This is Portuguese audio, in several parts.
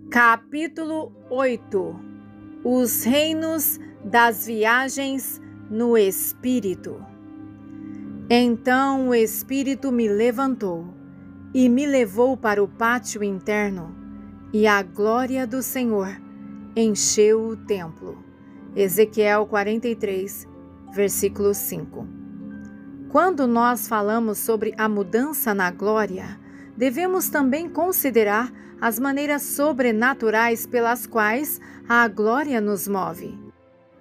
Capítulo 8. Os reinos das viagens no Espírito. Então o Espírito me levantou e me levou para o pátio interno, e a glória do Senhor encheu o templo. Ezequiel 43, versículo 5. Quando nós falamos sobre a mudança na glória, devemos também considerar as maneiras sobrenaturais pelas quais a glória nos move.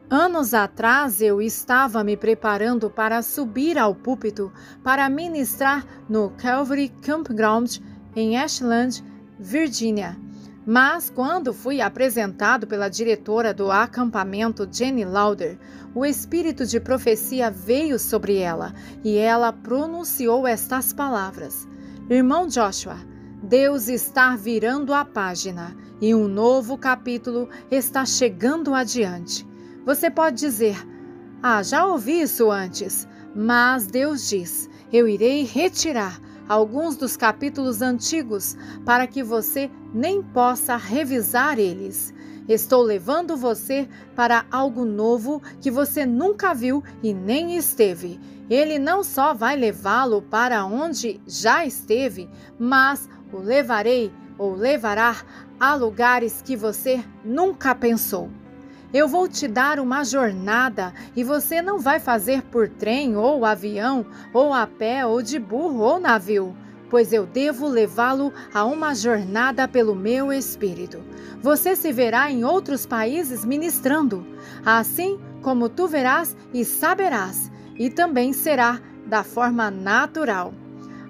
Anos atrás eu estava me preparando para subir ao púlpito para ministrar no Calvary Campground em Ashland, Virgínia. Mas quando fui apresentado pela diretora do acampamento, Jenny Lauder, o espírito de profecia veio sobre ela e ela pronunciou estas palavras: Irmão Joshua, Deus está virando a página e um novo capítulo está chegando adiante. Você pode dizer: já ouvi isso antes, mas Deus diz: eu irei retirar alguns dos capítulos antigos para que você nem possa revisar eles. Estou levando você para algo novo que você nunca viu e nem esteve. Ele não só vai levá-lo para onde já esteve, mas o levarei ou levará a lugares que você nunca pensou. Eu vou te dar uma jornada e você não vai fazer por trem ou avião, ou a pé, ou de burro ou navio, pois eu devo levá-lo a uma jornada pelo meu Espírito. Você se verá em outros países ministrando, assim como tu verás e saberás, e também será da forma natural.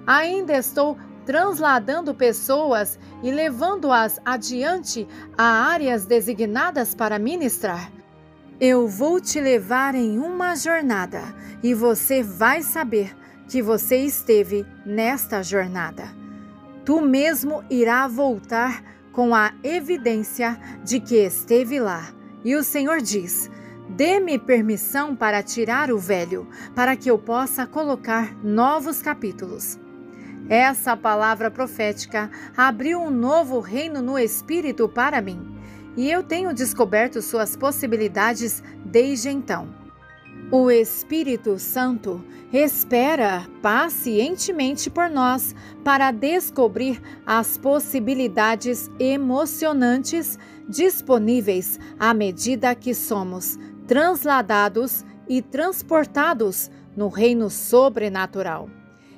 Ainda estou transladando pessoas e levando-as adiante a áreas designadas para ministrar. Eu vou te levar em uma jornada e você vai saber que você esteve nesta jornada. Tu mesmo irá voltar com a evidência de que esteve lá. E o Senhor diz: dê-me permissão para tirar o velho, para que eu possa colocar novos capítulos. Essa palavra profética abriu um novo reino no Espírito para mim, e eu tenho descoberto suas possibilidades desde então. O Espírito Santo espera pacientemente por nós para descobrir as possibilidades emocionantes disponíveis à medida que somos transladados e transportados no reino sobrenatural.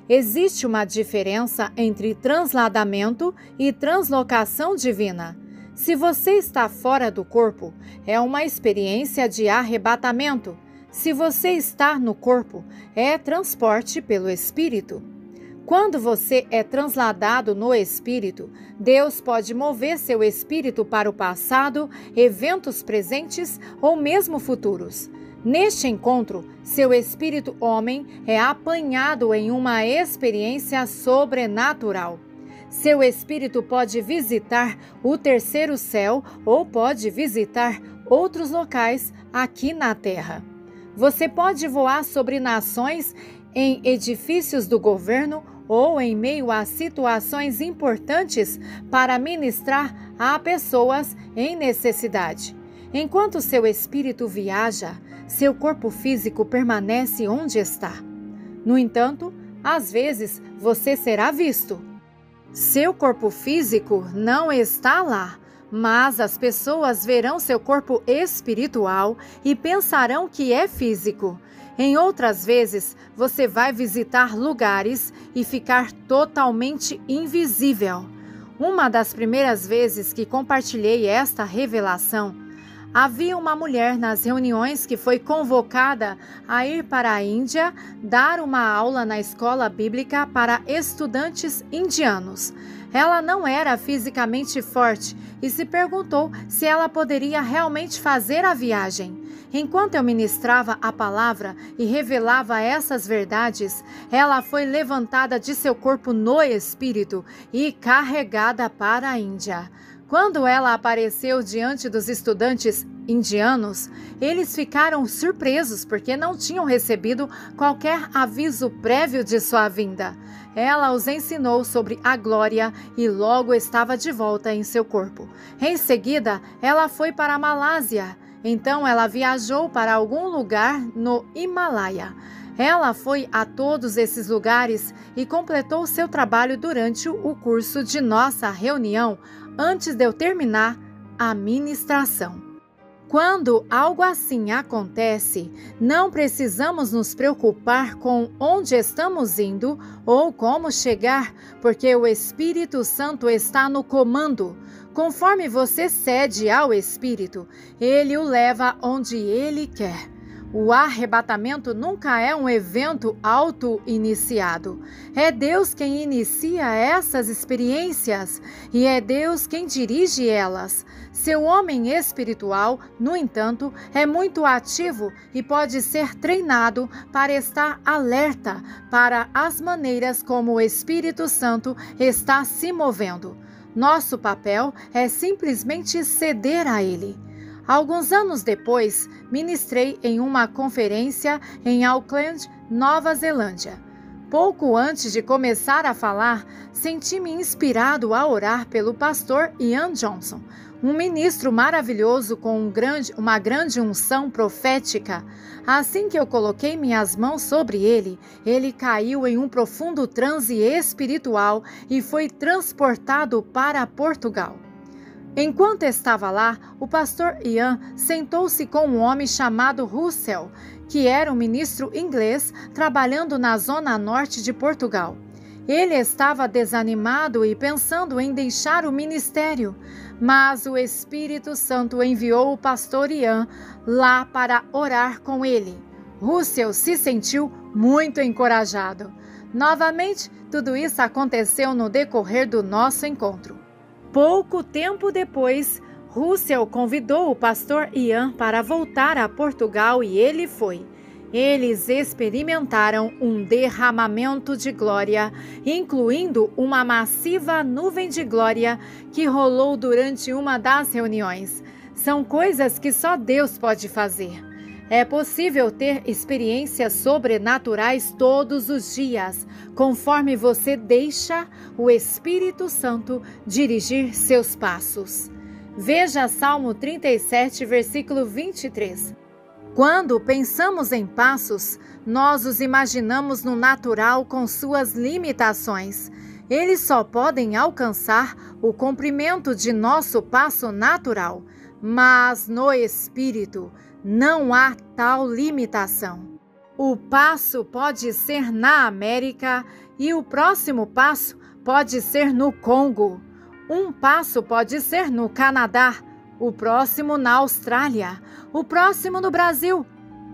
Existe uma diferença entre transladamento e translocação divina. Se você está fora do corpo, é uma experiência de arrebatamento. Se você está no corpo, é transporte pelo Espírito. Quando você é transladado no Espírito, Deus pode mover seu espírito para o passado, eventos presentes ou mesmo futuros. Neste encontro, seu espírito homem é apanhado em uma experiência sobrenatural. Seu espírito pode visitar o terceiro céu ou pode visitar outros locais aqui na terra. Você pode voar sobre nações, em edifícios do governo ou em meio a situações importantes para ministrar a pessoas em necessidade. Enquanto seu espírito viaja, seu corpo físico permanece onde está. No entanto, às vezes você será visto. Seu corpo físico não está lá, mas as pessoas verão seu corpo espiritual e pensarão que é físico. Em outras vezes, você vai visitar lugares e ficar totalmente invisível. Uma das primeiras vezes que compartilhei esta revelação, havia uma mulher nas reuniões que foi convocada a ir para a Índia dar uma aula na escola bíblica para estudantes indianos. Ela não era fisicamente forte e se perguntou se ela poderia realmente fazer a viagem. Enquanto eu ministrava a palavra e revelava essas verdades, ela foi levantada de seu corpo no Espírito e carregada para a Índia. Quando ela apareceu diante dos estudantes indianos, eles ficaram surpresos porque não tinham recebido qualquer aviso prévio de sua vinda. Ela os ensinou sobre a glória e logo estava de volta em seu corpo. Em seguida, ela foi para a Malásia. Então ela viajou para algum lugar no Himalaia. Ela foi a todos esses lugares e completou seu trabalho durante o curso de nossa reunião, antes de eu terminar a ministração. Quando algo assim acontece, não precisamos nos preocupar com onde estamos indo ou como chegar, porque o Espírito Santo está no comando. Conforme você cede ao Espírito, ele o leva onde ele quer. O arrebatamento nunca é um evento auto-iniciado. É Deus quem inicia essas experiências e é Deus quem dirige elas. Seu homem espiritual, no entanto, é muito ativo e pode ser treinado para estar alerta para as maneiras como o Espírito Santo está se movendo. Nosso papel é simplesmente ceder a ele. Alguns anos depois, ministrei em uma conferência em Auckland, Nova Zelândia. Pouco antes de começar a falar, senti-me inspirado a orar pelo pastor Ian Johnson, um ministro maravilhoso com uma grande unção profética. Assim que eu coloquei minhas mãos sobre ele, ele caiu em um profundo transe espiritual e foi transportado para Portugal. Enquanto estava lá, o pastor Ian sentou-se com um homem chamado Russell, que era um ministro inglês trabalhando na zona norte de Portugal. Ele estava desanimado e pensando em deixar o ministério, mas o Espírito Santo enviou o pastor Ian lá para orar com ele. Russell se sentiu muito encorajado. Novamente, tudo isso aconteceu no decorrer do nosso encontro. Pouco tempo depois, Russell convidou o pastor Ian para voltar a Portugal e ele foi. Eles experimentaram um derramamento de glória, incluindo uma massiva nuvem de glória que rolou durante uma das reuniões. São coisas que só Deus pode fazer. É possível ter experiências sobrenaturais todos os dias, conforme você deixa o Espírito Santo dirigir seus passos. Veja Salmo 37, versículo 23. Quando pensamos em passos, nós os imaginamos no natural com suas limitações. Eles só podem alcançar o comprimento de nosso passo natural, mas no Espírito não há tal limitação. O passo pode ser na América e o próximo passo pode ser no Congo. Um passo pode ser no Canadá, o próximo na Austrália, o próximo no Brasil,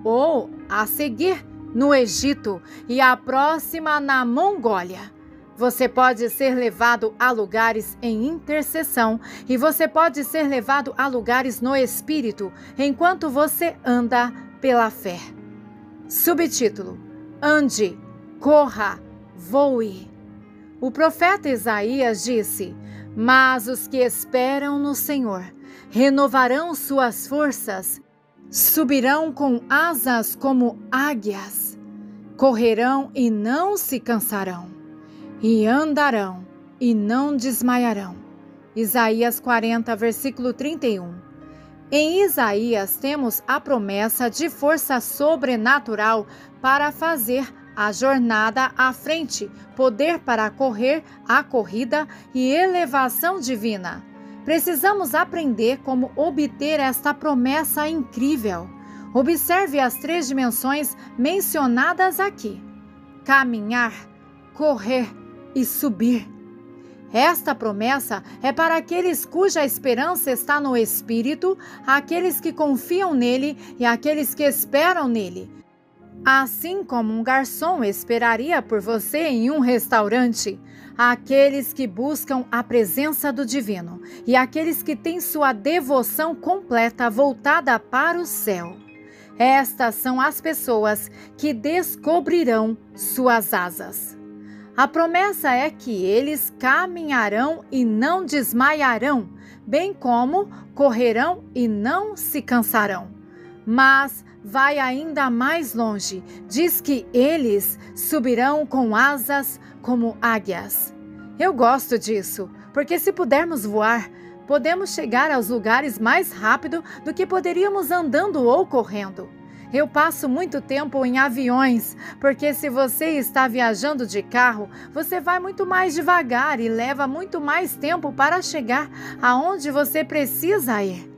ou, a seguir, no Egito e a próxima na Mongólia. Você pode ser levado a lugares em intercessão e você pode ser levado a lugares no Espírito enquanto você anda pela fé. Subtítulo: Ande, corra, voe. O profeta Isaías disse: Mas os que esperam no Senhor renovarão suas forças, subirão com asas como águias, correrão e não se cansarão, e andarão e não desmaiarão. Isaías 40, versículo 31. Em Isaías temos a promessa de força sobrenatural para fazer a jornada à frente, poder para correr a corrida e elevação divina. Precisamos aprender como obter esta promessa incrível. Observe as 3 dimensões mencionadas aqui: caminhar, correr e subir. Esta promessa é para aqueles cuja esperança está no Espírito, aqueles que confiam nele e aqueles que esperam nele. Assim como um garçom esperaria por você em um restaurante, aqueles que buscam a presença do divino e aqueles que têm sua devoção completa voltada para o céu. Estas são as pessoas que descobrirão suas asas. A promessa é que eles caminharão e não desmaiarão, bem como correrão e não se cansarão. Mas vai ainda mais longe, diz que eles subirão com asas como águias. Eu gosto disso, porque se pudermos voar, podemos chegar aos lugares mais rápido do que poderíamos andando ou correndo. Eu passo muito tempo em aviões, porque se você está viajando de carro, você vai muito mais devagar e leva muito mais tempo para chegar aonde você precisa ir.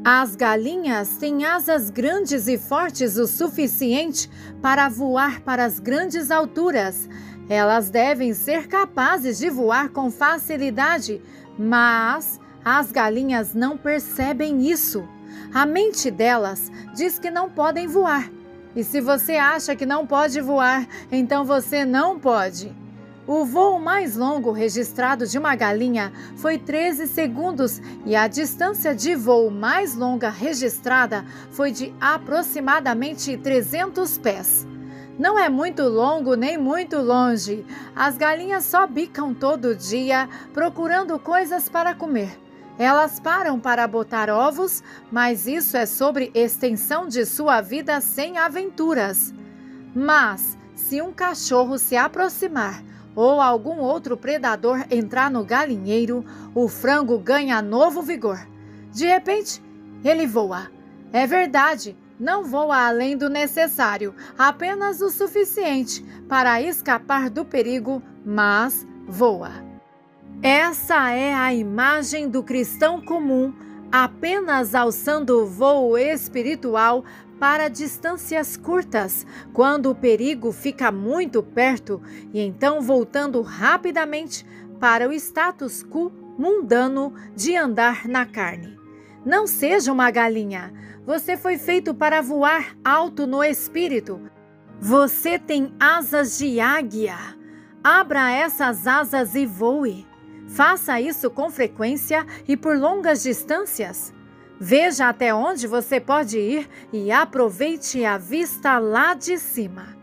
As galinhas têm asas grandes e fortes o suficiente para voar para as grandes alturas. Elas devem ser capazes de voar com facilidade, mas as galinhas não percebem isso. A mente delas diz que não podem voar. E se você acha que não pode voar, então você não pode. O voo mais longo registrado de uma galinha foi 13 segundos e a distância de voo mais longa registrada foi de aproximadamente 300 pés. Não é muito longo nem muito longe. As galinhas só bicam todo dia procurando coisas para comer. Elas param para botar ovos, mas isso é sobre extensão de sua vida sem aventuras. Mas, se um cachorro se aproximar ou algum outro predador entrar no galinheiro, o frango ganha novo vigor. De repente, ele voa. É verdade, não voa além do necessário, apenas o suficiente para escapar do perigo, mas voa. Essa é a imagem do cristão comum, apenas alçando o voo espiritual para distâncias curtas, quando o perigo fica muito perto, e então voltando rapidamente para o status quo mundano de andar na carne. Não seja uma galinha. Você foi feito para voar alto no espírito. Você tem asas de águia. Abra essas asas e voe. Faça isso com frequência e por longas distâncias. Veja até onde você pode ir e aproveite a vista lá de cima.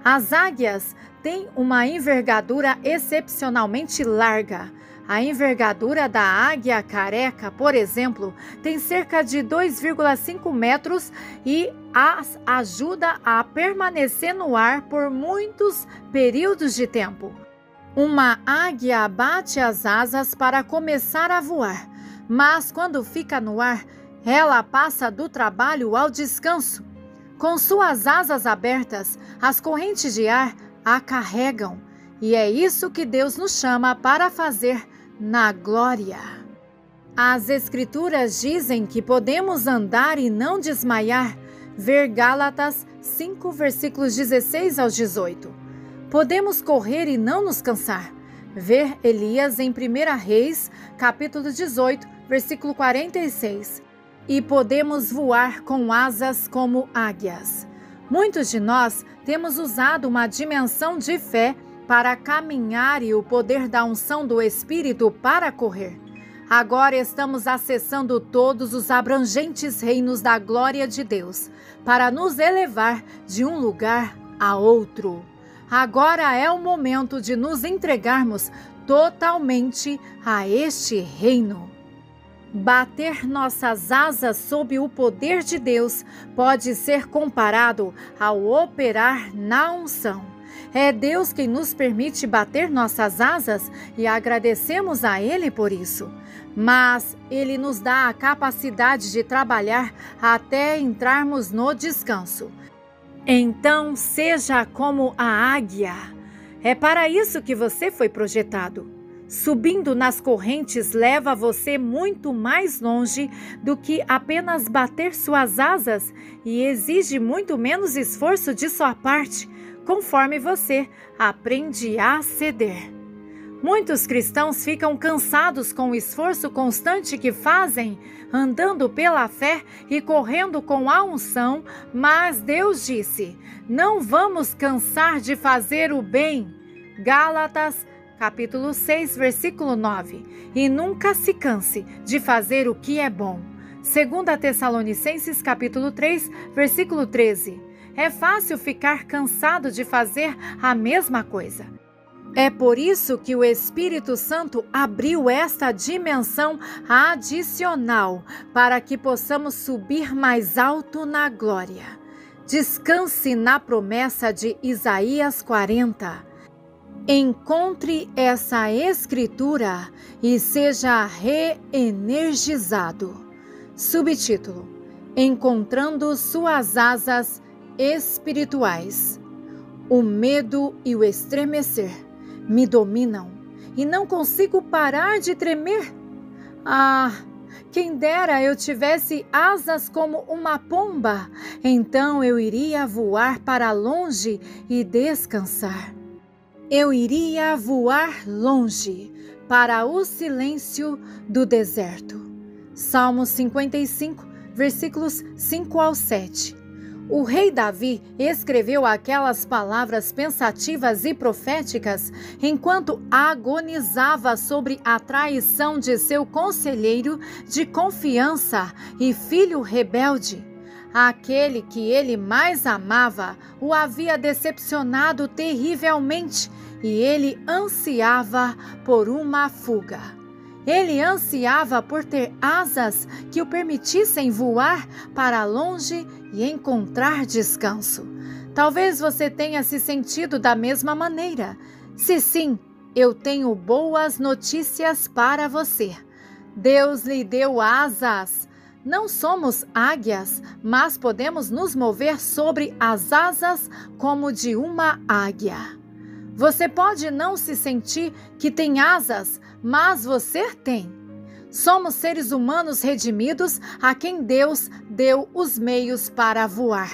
As águias têm uma envergadura excepcionalmente larga. A envergadura da águia careca, por exemplo, tem cerca de 2,5 metros e as ajuda a permanecer no ar por muitos períodos de tempo. Uma águia bate as asas para começar a voar, mas quando fica no ar, ela passa do trabalho ao descanso. Com suas asas abertas, as correntes de ar a carregam, e é isso que Deus nos chama para fazer na glória. As Escrituras dizem que podemos andar e não desmaiar, ver Gálatas 5, versículos 16 ao 18. Podemos correr e não nos cansar. Ver Elias em 1 Reis, capítulo 18, versículo 46. E podemos voar com asas como águias. Muitos de nós temos usado uma dimensão de fé para caminhar e o poder da unção do Espírito para correr. Agora estamos acessando todos os abrangentes reinos da glória de Deus para nos elevar de um lugar a outro. Agora é o momento de nos entregarmos totalmente a este reino. Bater nossas asas sob o poder de Deus pode ser comparado ao operar na unção. É Deus quem nos permite bater nossas asas e agradecemos a Ele por isso. Mas Ele nos dá a capacidade de trabalhar até entrarmos no descanso. Então, seja como a águia. É para isso que você foi projetado. Subindo nas correntes leva você muito mais longe do que apenas bater suas asas e exige muito menos esforço de sua parte, conforme você aprende a ceder. Muitos cristãos ficam cansados com o esforço constante que fazem, andando pela fé e correndo com a unção, mas Deus disse: não vamos cansar de fazer o bem. Gálatas, capítulo 6, versículo 9. E nunca se canse de fazer o que é bom. 2 Tessalonicenses, capítulo 3, versículo 13. É fácil ficar cansado de fazer a mesma coisa. É por isso que o Espírito Santo abriu esta dimensão adicional para que possamos subir mais alto na glória. Descanse na promessa de Isaías 40. Encontre essa escritura e seja reenergizado. Subtítulo: Encontrando suas asas espirituais. O medo e o estremecer me dominam e não consigo parar de tremer. Quem dera eu tivesse asas como uma pomba, então eu iria voar para longe e descansar. Eu iria voar longe para o silêncio do deserto. Salmo 55, versículos 5 ao 7. O rei Davi escreveu aquelas palavras pensativas e proféticas enquanto agonizava sobre a traição de seu conselheiro de confiança e filho rebelde. Aquele que ele mais amava o havia decepcionado terrivelmente e ele ansiava por uma fuga. Ele ansiava por ter asas que o permitissem voar para longe e encontrar descanso. Talvez você tenha se sentido da mesma maneira. Se sim, eu tenho boas notícias para você. Deus lhe deu asas. Não somos águias, mas podemos nos mover sobre as asas como de uma águia. Você pode não se sentir que tem asas, mas você tem. Somos seres humanos redimidos a quem Deus deu os meios para voar.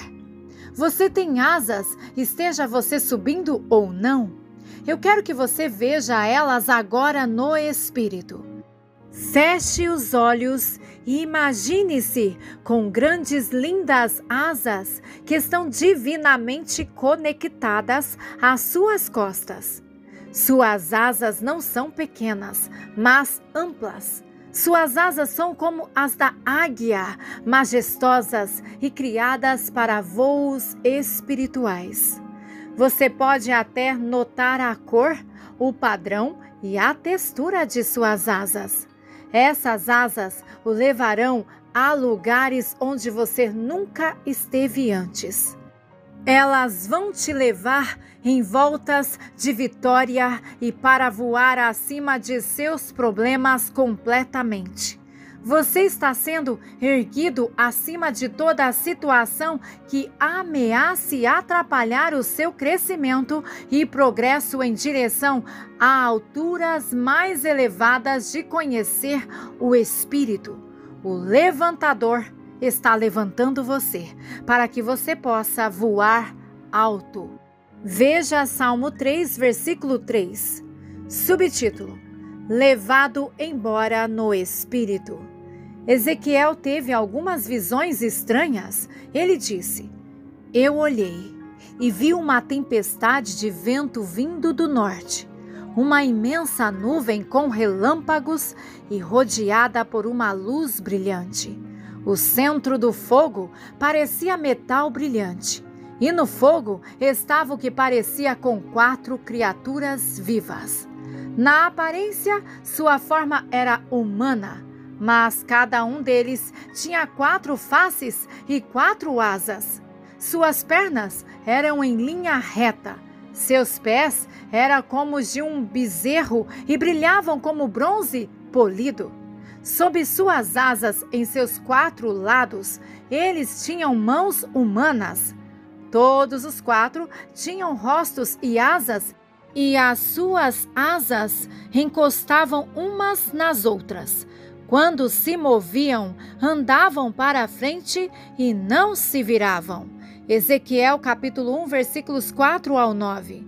Você tem asas, esteja você subindo ou não. Eu quero que você veja elas agora no Espírito. Feche os olhos e imagine-se com grandes, lindas asas que estão divinamente conectadas às suas costas. Suas asas não são pequenas, mas amplas. Suas asas são como as da águia, majestosas e criadas para voos espirituais. Você pode até notar a cor, o padrão e a textura de suas asas. Essas asas o levarão a lugares onde você nunca esteve antes. Elas vão te levar em voltas de vitória e para voar acima de seus problemas completamente. Você está sendo erguido acima de toda a situação que ameace atrapalhar o seu crescimento e progresso em direção a alturas mais elevadas de conhecer o Espírito. O levantador está levantando você para que você possa voar alto. Veja Salmo 3, versículo 3. Subtítulo: Levado embora no Espírito. Ezequiel teve algumas visões estranhas. Ele disse: Eu olhei e vi uma tempestade de vento vindo do norte, uma imensa nuvem com relâmpagos e rodeada por uma luz brilhante. O centro do fogo parecia metal brilhante, e no fogo estava o que parecia com 4 criaturas vivas. Na aparência, sua forma era humana, mas cada um deles tinha 4 faces e 4 asas. Suas pernas eram em linha reta, seus pés eram como os de um bezerro e brilhavam como bronze polido. Sob suas asas, em seus 4 lados, eles tinham mãos humanas. Todos os 4 tinham rostos e asas, e as suas asas encostavam umas nas outras. Quando se moviam, andavam para a frente e não se viravam. Ezequiel capítulo 1, versículos 4 ao 9.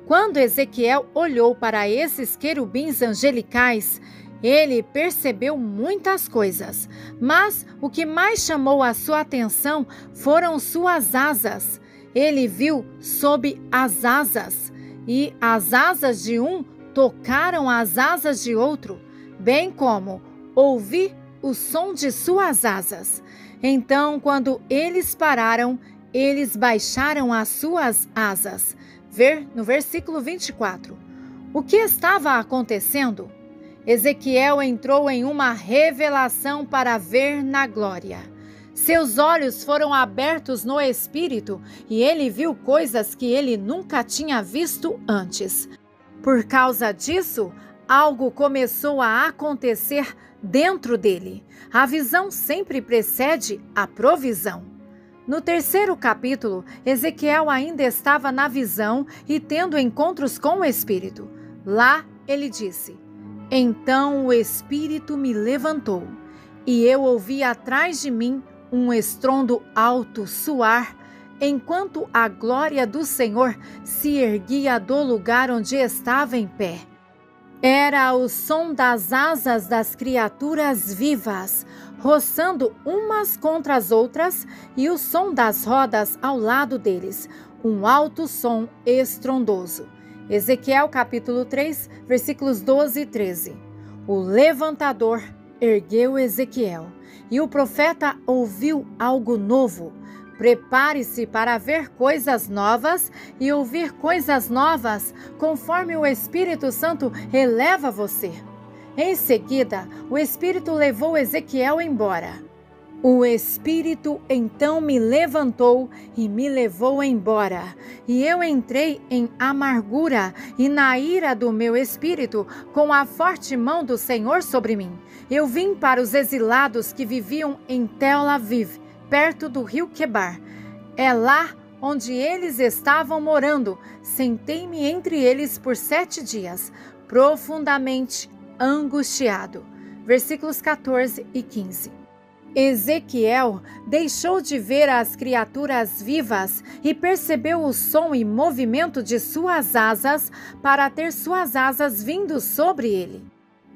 Quando Ezequiel olhou para esses querubins angelicais, ele percebeu muitas coisas, mas o que mais chamou a sua atenção foram suas asas. Ele viu sob as asas, e as asas de um tocaram as asas de outro, bem como ouvi o som de suas asas. Então, quando eles pararam, eles baixaram as suas asas. Ver no versículo 24. O que estava acontecendo? Ezequiel entrou em uma revelação para ver na glória. Seus olhos foram abertos no espírito e ele viu coisas que ele nunca tinha visto antes. Por causa disso, algo começou a acontecer dentro dele. A visão sempre precede a provisão. No 3º capítulo, Ezequiel ainda estava na visão e tendo encontros com o Espírito. Lá ele disse: "Então o Espírito me levantou, e eu ouvi atrás de mim um estrondo alto soar, enquanto a glória do Senhor se erguia do lugar onde estava em pé. Era o som das asas das criaturas vivas, roçando umas contra as outras, e o som das rodas ao lado deles, um alto som estrondoso." Ezequiel capítulo 3, versículos 12 e 13. O levantador ergueu Ezequiel, e o profeta ouviu algo novo. Prepare-se para ver coisas novas e ouvir coisas novas, conforme o Espírito Santo eleva você. Em seguida, o Espírito levou Ezequiel embora. O Espírito então me levantou e me levou embora, e eu entrei em amargura e na ira do meu espírito, com a forte mão do Senhor sobre mim. Eu vim para os exilados que viviam em Tel Aviv, perto do rio Quebar. É lá onde eles estavam morando. Sentei-me entre eles por 7 dias, profundamente angustiado. Versículos 14 e 15. Ezequiel deixou de ver as criaturas vivas e percebeu o som e movimento de suas asas para ter suas asas vindo sobre ele.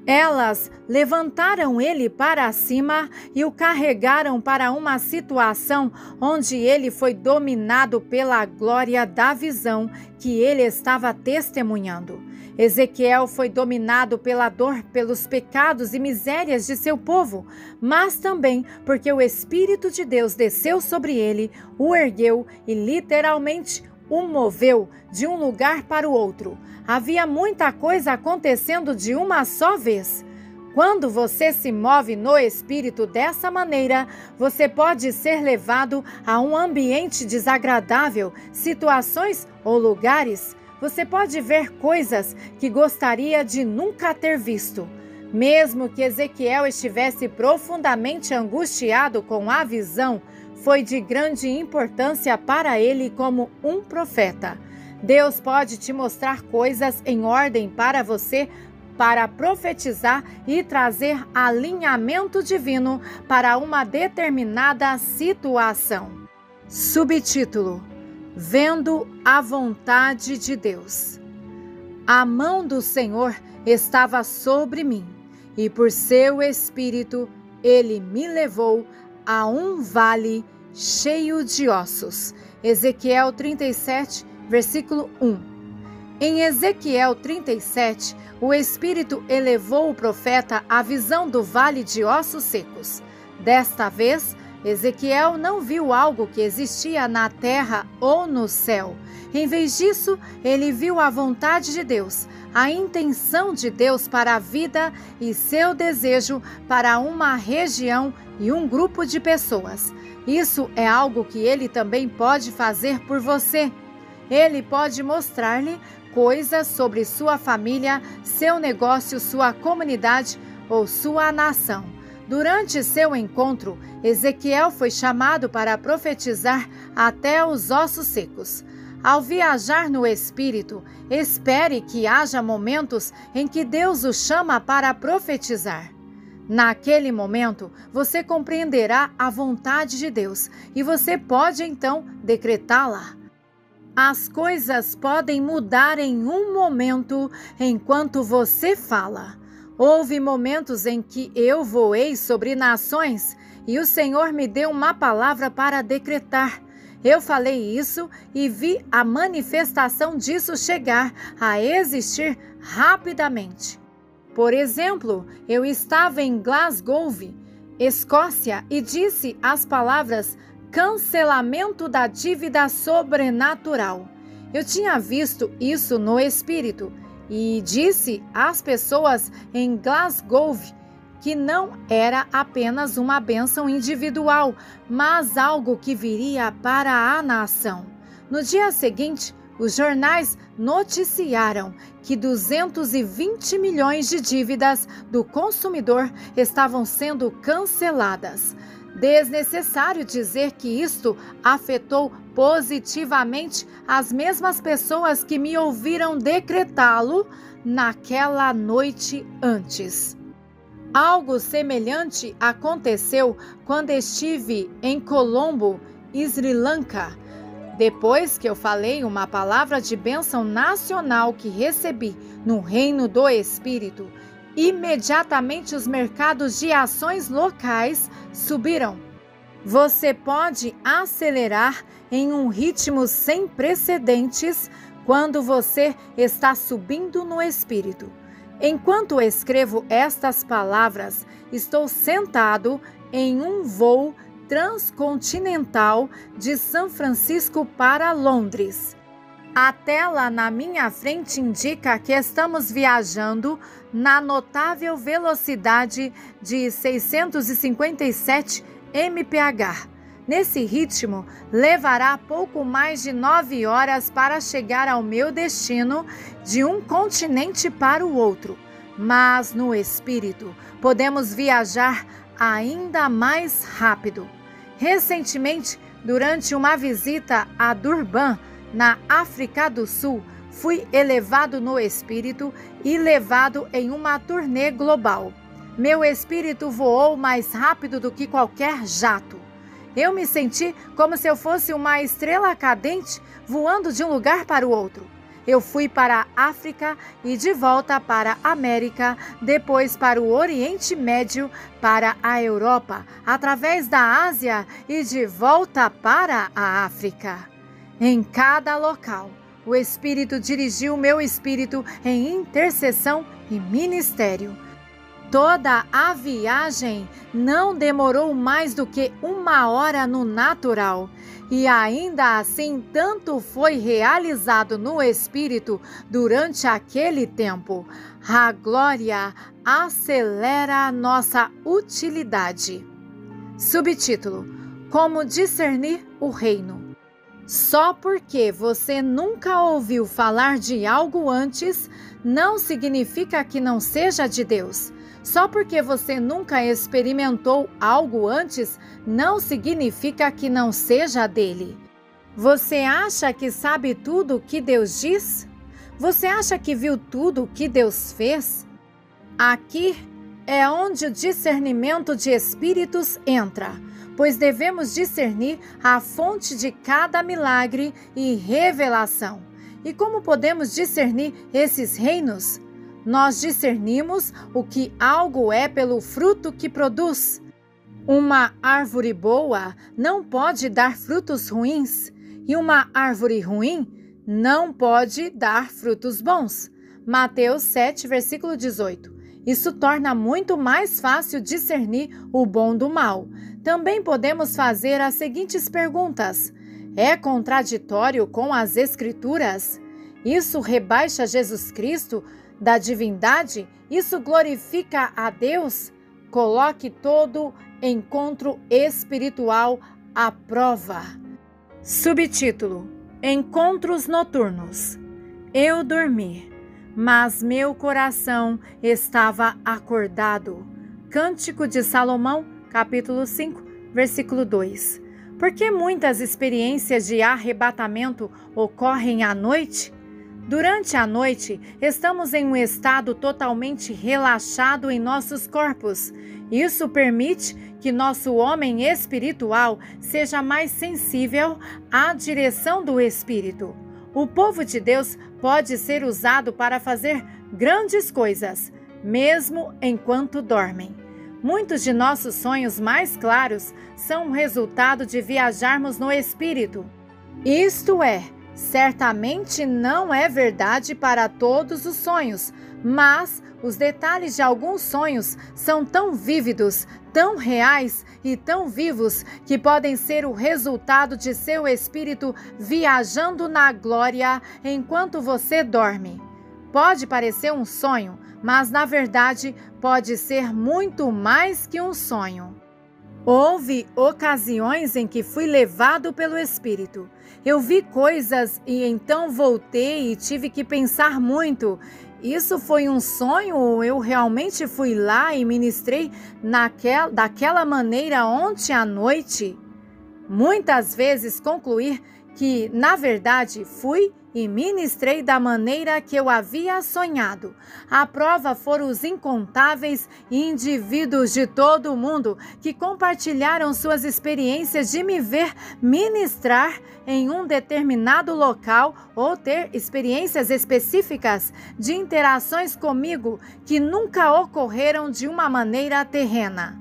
Elas levantaram ele para cima e o carregaram para uma situação onde ele foi dominado pela glória da visão que ele estava testemunhando. Ezequiel foi dominado pela dor, pelos pecados e misérias de seu povo, mas também porque o Espírito de Deus desceu sobre ele, o ergueu e literalmente o moveu de um lugar para o outro. Havia muita coisa acontecendo de uma só vez. Quando você se move no Espírito dessa maneira, você pode ser levado a um ambiente desagradável, situações ou lugares. Você pode ver coisas que gostaria de nunca ter visto. Mesmo que Ezequiel estivesse profundamente angustiado com a visão, foi de grande importância para ele como um profeta. Deus pode te mostrar coisas em ordem para você, para profetizar e trazer alinhamento divino para uma determinada situação. Subtítulo: Vendo a vontade de Deus. A mão do Senhor estava sobre mim, e por seu Espírito ele me levou a um vale cheio de ossos. Ezequiel 37, versículo 1. Em Ezequiel 37, o Espírito elevou o profeta à visão do vale de ossos secos. Desta vez, Ezequiel não viu algo que existia na terra ou no céu. Em vez disso, ele viu a vontade de Deus, a intenção de Deus para a vida e seu desejo para uma região e um grupo de pessoas. Isso é algo que ele também pode fazer por você. Ele pode mostrar-lhe coisas sobre sua família, seu negócio, sua comunidade ou sua nação. Durante seu encontro, Ezequiel foi chamado para profetizar até os ossos secos. Ao viajar no Espírito, espere que haja momentos em que Deus o chama para profetizar. Naquele momento, você compreenderá a vontade de Deus e você pode então decretá-la. As coisas podem mudar em um momento enquanto você fala. Houve momentos em que eu voei sobre nações e o Senhor me deu uma palavra para decretar. Eu falei isso e vi a manifestação disso chegar a existir rapidamente. Por exemplo, eu estava em Glasgow, Escócia, e disse as palavras cancelamento da dívida sobrenatural. Eu tinha visto isso no Espírito. e disse às pessoas em Glasgow que não era apenas uma bênção individual, mas algo que viria para a nação. No dia seguinte, os jornais noticiaram que 220 milhões de dívidas do consumidor estavam sendo canceladas. Desnecessário dizer que isto afetou positivamente as mesmas pessoas que me ouviram decretá-lo naquela noite antes. Algo semelhante aconteceu quando estive em Colombo, Sri Lanka. Depois que eu falei uma palavra de bênção nacional que recebi no reino do Espírito, imediatamente os mercados de ações locais subiram. Você pode acelerar em um ritmo sem precedentes quando você está subindo no Espírito. Enquanto escrevo estas palavras, estou sentado em um voo transcontinental de São Francisco para Londres. A tela na minha frente indica que estamos viajando na notável velocidade de 657 mph. Nesse ritmo, levará pouco mais de 9 horas para chegar ao meu destino de um continente para o outro. Mas no espírito, podemos viajar ainda mais rápido. Recentemente, durante uma visita a Durban, na África do Sul, fui elevado no espírito e levado em uma turnê global. Meu espírito voou mais rápido do que qualquer jato. Eu me senti como se eu fosse uma estrela cadente voando de um lugar para o outro. Eu fui para a África e de volta para a América, depois para o Oriente Médio, para a Europa, através da Ásia e de volta para a África. Em cada local, o Espírito dirigiu meu espírito em intercessão e ministério. Toda a viagem não demorou mais do que 1 hora no natural, e ainda assim tanto foi realizado no Espírito durante aquele tempo. A glória acelera a nossa utilidade. Subtítulo: Como discernir o reino. Só porque você nunca ouviu falar de algo antes, não significa que não seja de Deus. Só porque você nunca experimentou algo antes, não significa que não seja dele. Você acha que sabe tudo o que Deus diz? Você acha que viu tudo o que Deus fez? Aqui é onde o discernimento de espíritos entra, pois devemos discernir a fonte de cada milagre e revelação. E como podemos discernir esses reinos? Nós discernimos o que algo é pelo fruto que produz. Uma árvore boa não pode dar frutos ruins, e uma árvore ruim não pode dar frutos bons. Mateus 7, versículo 18. Isso torna muito mais fácil discernir o bom do mal. Também podemos fazer as seguintes perguntas: é contraditório com as Escrituras? Isso rebaixa Jesus Cristo da divindade? Isso glorifica a Deus? Coloque todo encontro espiritual à prova. Subtítulo: Encontros noturnos. Eu dormi, mas meu coração estava acordado. Cântico de Salomão, capítulo 5, versículo 2. Por que muitas experiências de arrebatamento ocorrem à noite? Durante a noite, estamos em um estado totalmente relaxado em nossos corpos. Isso permite que nosso homem espiritual seja mais sensível à direção do Espírito. O povo de Deus pode ser usado para fazer grandes coisas, mesmo enquanto dormem. Muitos de nossos sonhos mais claros são o resultado de viajarmos no Espírito. Isto é, certamente não é verdade para todos os sonhos, mas os detalhes de alguns sonhos são tão vívidos, tão reais e tão vivos que podem ser o resultado de seu espírito viajando na glória enquanto você dorme. Pode parecer um sonho, mas na verdade pode ser muito mais que um sonho. Houve ocasiões em que fui levado pelo Espírito. Eu vi coisas e então voltei e tive que pensar muito. Isso foi um sonho ou eu realmente fui lá e ministrei daquela maneira ontem à noite? Muitas vezes concluir que, na verdade, fui e ministrei da maneira que eu havia sonhado. A prova foram os incontáveis indivíduos de todo o mundo que compartilharam suas experiências de me ver ministrar em um determinado local ou ter experiências específicas de interações comigo que nunca ocorreram de uma maneira terrena.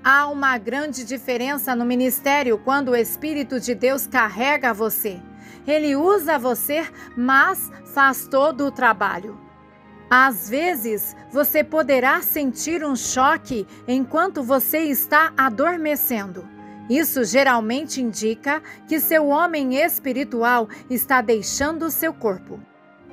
Há uma grande diferença no ministério quando o Espírito de Deus carrega você. Ele usa você, mas faz todo o trabalho. Às vezes, você poderá sentir um choque enquanto você está adormecendo. Isso geralmente indica que seu homem espiritual está deixando seu corpo.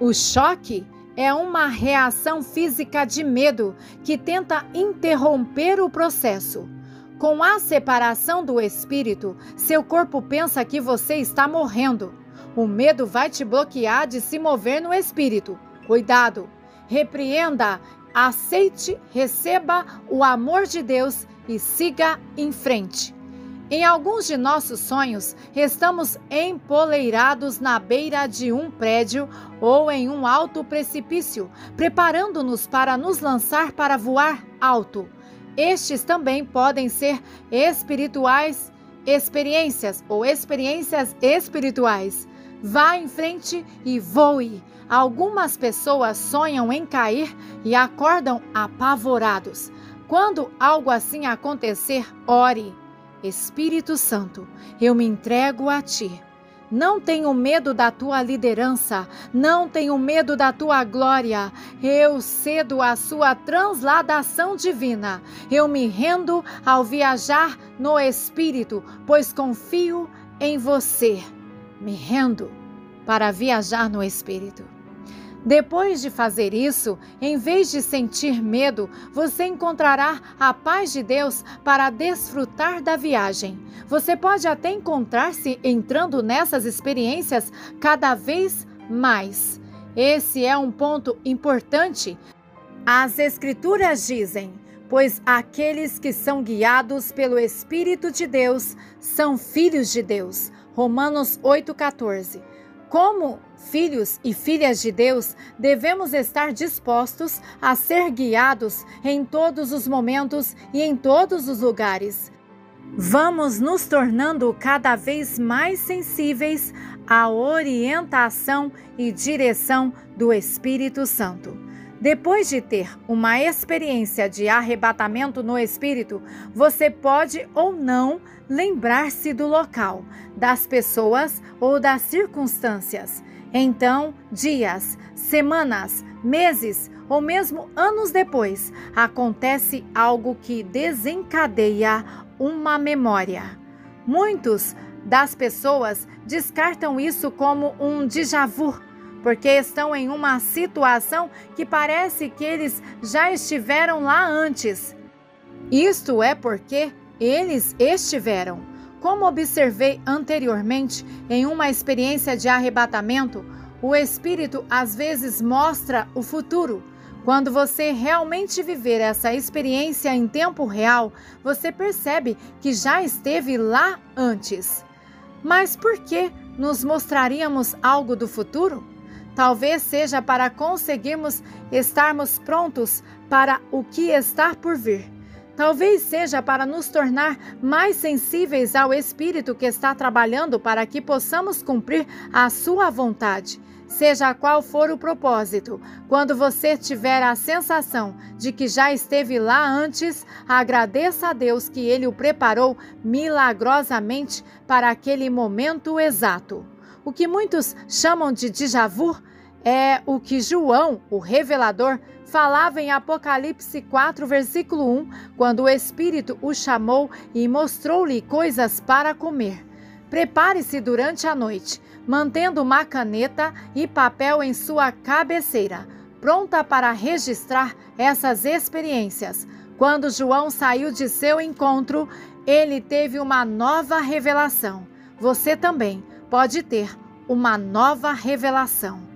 O choque é uma reação física de medo que tenta interromper o processo. Com a separação do espírito, seu corpo pensa que você está morrendo. O medo vai te bloquear de se mover no espírito. Cuidado! Repreenda, aceite, receba o amor de Deus e siga em frente. Em alguns de nossos sonhos, estamos empoleirados na beira de um prédio ou em um alto precipício, preparando-nos para nos lançar para voar alto. Estes também podem ser experiências espirituais. Vá em frente e voe. Algumas pessoas sonham em cair e acordam apavorados. Quando algo assim acontecer, ore. Espírito Santo, eu me entrego a Ti. Não tenho medo da Tua liderança, não tenho medo da Tua glória. Eu cedo a Sua transladação divina. Eu me rendo ao viajar no Espírito, pois confio em Você. Me rendo para viajar no Espírito. Depois de fazer isso, em vez de sentir medo, você encontrará a paz de Deus para desfrutar da viagem. Você pode até encontrar-se entrando nessas experiências cada vez mais. Esse é um ponto importante. As Escrituras dizem: pois aqueles que são guiados pelo Espírito de Deus são filhos de Deus. Romanos 8,14. Como filhos e filhas de Deus, devemos estar dispostos a ser guiados em todos os momentos e em todos os lugares. Vamos nos tornando cada vez mais sensíveis à orientação e direção do Espírito Santo. Depois de ter uma experiência de arrebatamento no Espírito, você pode ou não lembrar-se do local, das pessoas ou das circunstâncias. Então, dias, semanas, meses ou mesmo anos depois, acontece algo que desencadeia uma memória. Muitas das pessoas descartam isso como um déjà vu, porque estão em uma situação que parece que eles já estiveram lá antes. Isto é porque eles estiveram. Como observei anteriormente, em uma experiência de arrebatamento, o Espírito às vezes mostra o futuro. Quando você realmente viver essa experiência em tempo real, você percebe que já esteve lá antes. Mas por que nos mostraríamos algo do futuro? Talvez seja para conseguirmos estarmos prontos para o que está por vir. Talvez seja para nos tornar mais sensíveis ao Espírito que está trabalhando para que possamos cumprir a sua vontade. Seja qual for o propósito, quando você tiver a sensação de que já esteve lá antes, agradeça a Deus que Ele o preparou milagrosamente para aquele momento exato. O que muitos chamam de déjà vu é o que João, o revelador, falava em Apocalipse 4, versículo 1, quando o Espírito o chamou e mostrou-lhe coisas para comer. Prepare-se durante a noite, mantendo uma caneta e papel em sua cabeceira. pronta para registrar essas experiências. Quando João saiu de seu encontro, ele teve uma nova revelação. Você também pode ter uma nova revelação.